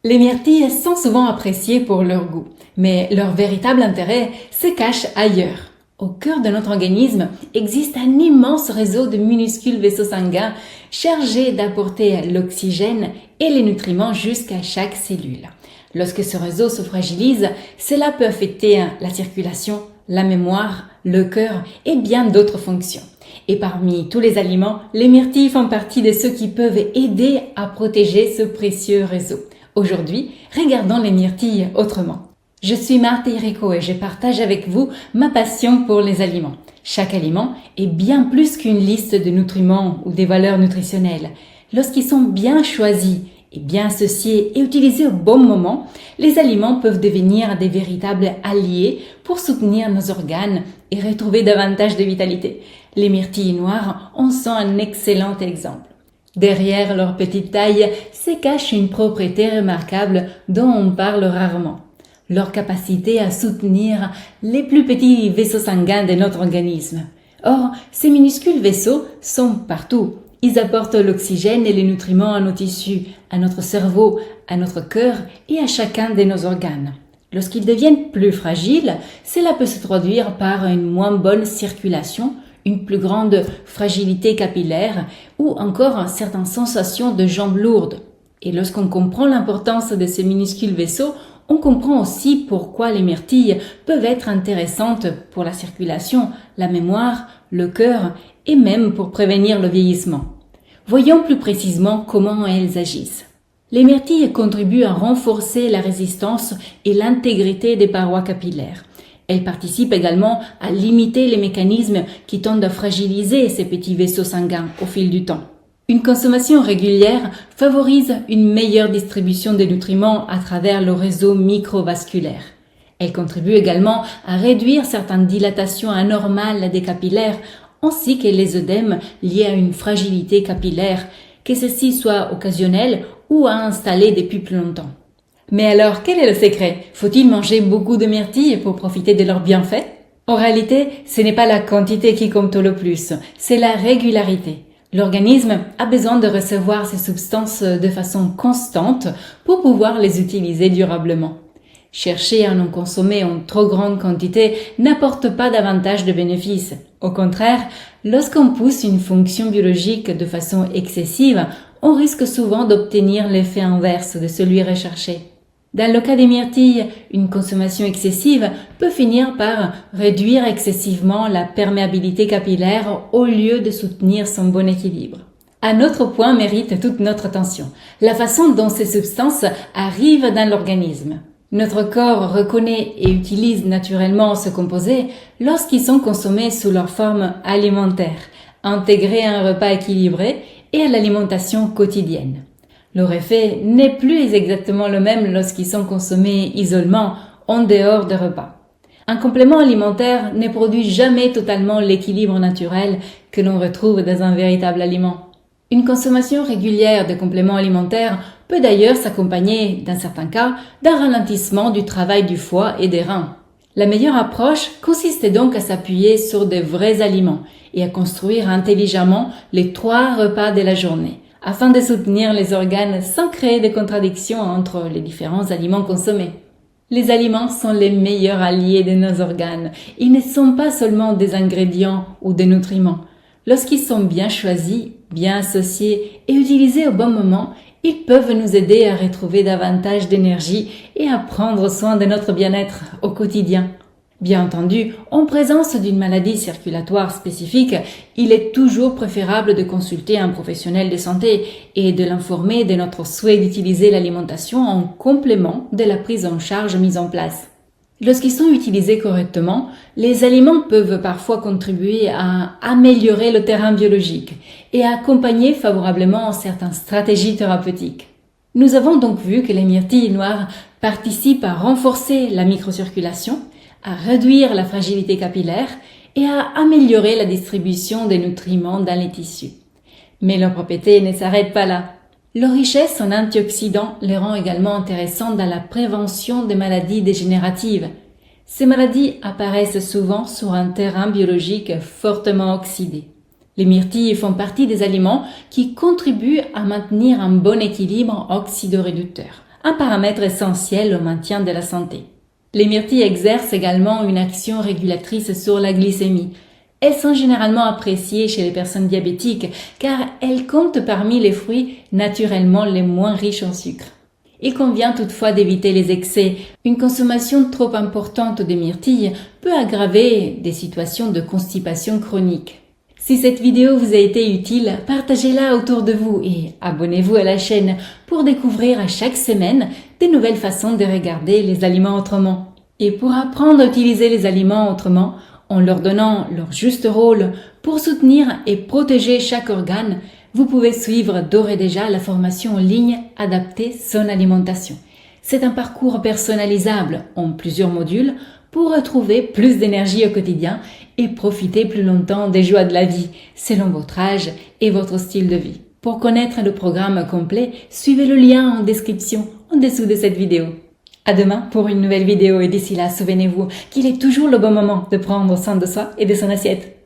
Les myrtilles sont souvent appréciées pour leur goût, mais leur véritable intérêt se cache ailleurs. Au cœur de notre organisme existe un immense réseau de minuscules vaisseaux sanguins chargés d'apporter l'oxygène et les nutriments jusqu'à chaque cellule. Lorsque ce réseau se fragilise, cela peut affecter la circulation, la mémoire, le cœur et bien d'autres fonctions. Et parmi tous les aliments, les myrtilles font partie de ceux qui peuvent aider à protéger ce précieux réseau. Aujourd'hui, regardons les myrtilles autrement. Je suis Marthe Irico et je partage avec vous ma passion pour les aliments. Chaque aliment est bien plus qu'une liste de nutriments ou des valeurs nutritionnelles. Lorsqu'ils sont bien choisis et bien associés et utilisés au bon moment, les aliments peuvent devenir des véritables alliés pour soutenir nos organes et retrouver davantage de vitalité. Les myrtilles noires en sont un excellent exemple. Derrière leur petite taille se cache une propriété remarquable dont on parle rarement. Leur capacité à soutenir les plus petits vaisseaux sanguins de notre organisme. Or, ces minuscules vaisseaux sont partout. Ils apportent l'oxygène et les nutriments à nos tissus, à notre cerveau, à notre cœur et à chacun de nos organes. Lorsqu'ils deviennent plus fragiles, cela peut se traduire par une moins bonne circulation, une plus grande fragilité capillaire ou encore certaines sensations de jambes lourdes. Et lorsqu'on comprend l'importance de ces minuscules vaisseaux, on comprend aussi pourquoi les myrtilles peuvent être intéressantes pour la circulation, la mémoire, le cœur et même pour prévenir le vieillissement. Voyons plus précisément comment elles agissent. Les myrtilles contribuent à renforcer la résistance et l'intégrité des parois capillaires. Elles participent également à limiter les mécanismes qui tendent à fragiliser ces petits vaisseaux sanguins au fil du temps. Une consommation régulière favorise une meilleure distribution des nutriments à travers le réseau microvasculaire. Elle contribue également à réduire certaines dilatations anormales des capillaires ainsi que les œdèmes liés à une fragilité capillaire, que ceci soit occasionnel ou à installer depuis plus longtemps. Mais alors, quel est le secret? Faut-il manger beaucoup de myrtilles pour profiter de leurs bienfaits? En réalité, ce n'est pas la quantité qui compte le plus, c'est la régularité. L'organisme a besoin de recevoir ces substances de façon constante pour pouvoir les utiliser durablement. Chercher à en consommer en trop grande quantité n'apporte pas davantage de bénéfices. Au contraire, lorsqu'on pousse une fonction biologique de façon excessive, on risque souvent d'obtenir l'effet inverse de celui recherché. Dans le cas des myrtilles, une consommation excessive peut finir par réduire excessivement la perméabilité capillaire au lieu de soutenir son bon équilibre. Un autre point mérite toute notre attention, la façon dont ces substances arrivent dans l'organisme. Notre corps reconnaît et utilise naturellement ce composé lorsqu'ils sont consommés sous leur forme alimentaire, intégrés à un repas équilibré et à l'alimentation quotidienne. Leur effet n'est plus exactement le même lorsqu'ils sont consommés isolément, en dehors des repas. Un complément alimentaire ne produit jamais totalement l'équilibre naturel que l'on retrouve dans un véritable aliment. Une consommation régulière de compléments alimentaires peut d'ailleurs s'accompagner, dans certains cas, d'un ralentissement du travail du foie et des reins. La meilleure approche consiste donc à s'appuyer sur de vrais aliments et à construire intelligemment les 3 repas de la journée, afin de soutenir les organes sans créer de contradictions entre les différents aliments consommés. Les aliments sont les meilleurs alliés de nos organes. Ils ne sont pas seulement des ingrédients ou des nutriments. Lorsqu'ils sont bien choisis, bien associés et utilisés au bon moment, ils peuvent nous aider à retrouver davantage d'énergie et à prendre soin de notre bien-être au quotidien. Bien entendu, en présence d'une maladie circulatoire spécifique, il est toujours préférable de consulter un professionnel de santé et de l'informer de notre souhait d'utiliser l'alimentation en complément de la prise en charge mise en place. Lorsqu'ils sont utilisés correctement, les aliments peuvent parfois contribuer à améliorer le terrain biologique et à accompagner favorablement certaines stratégies thérapeutiques. Nous avons donc vu que les myrtilles noires participent à renforcer la microcirculation, à réduire la fragilité capillaire et à améliorer la distribution des nutriments dans les tissus. Mais leurs propriétés ne s'arrêtent pas là. Leur richesse en antioxydants les rend également intéressants dans la prévention des maladies dégénératives. Ces maladies apparaissent souvent sur un terrain biologique fortement oxydé. Les myrtilles font partie des aliments qui contribuent à maintenir un bon équilibre oxydoréducteur, un paramètre essentiel au maintien de la santé. Les myrtilles exercent également une action régulatrice sur la glycémie. Elles sont généralement appréciées chez les personnes diabétiques car elles comptent parmi les fruits naturellement les moins riches en sucre. Il convient toutefois d'éviter les excès. Une consommation trop importante de myrtilles peut aggraver des situations de constipation chronique. Si cette vidéo vous a été utile, partagez-la autour de vous et abonnez-vous à la chaîne pour découvrir à chaque semaine des nouvelles façons de regarder les aliments autrement. Et pour apprendre à utiliser les aliments autrement, en leur donnant leur juste rôle pour soutenir et protéger chaque organe, vous pouvez suivre d'ores et déjà la formation en ligne Adapter son alimentation. C'est un parcours personnalisable en plusieurs modules pour retrouver plus d'énergie au quotidien et profiter plus longtemps des joies de la vie, selon votre âge et votre style de vie. Pour connaître le programme complet, suivez le lien en description en dessous de cette vidéo. À demain pour une nouvelle vidéo et d'ici là, souvenez-vous qu'il est toujours le bon moment de prendre soin de soi et de son assiette.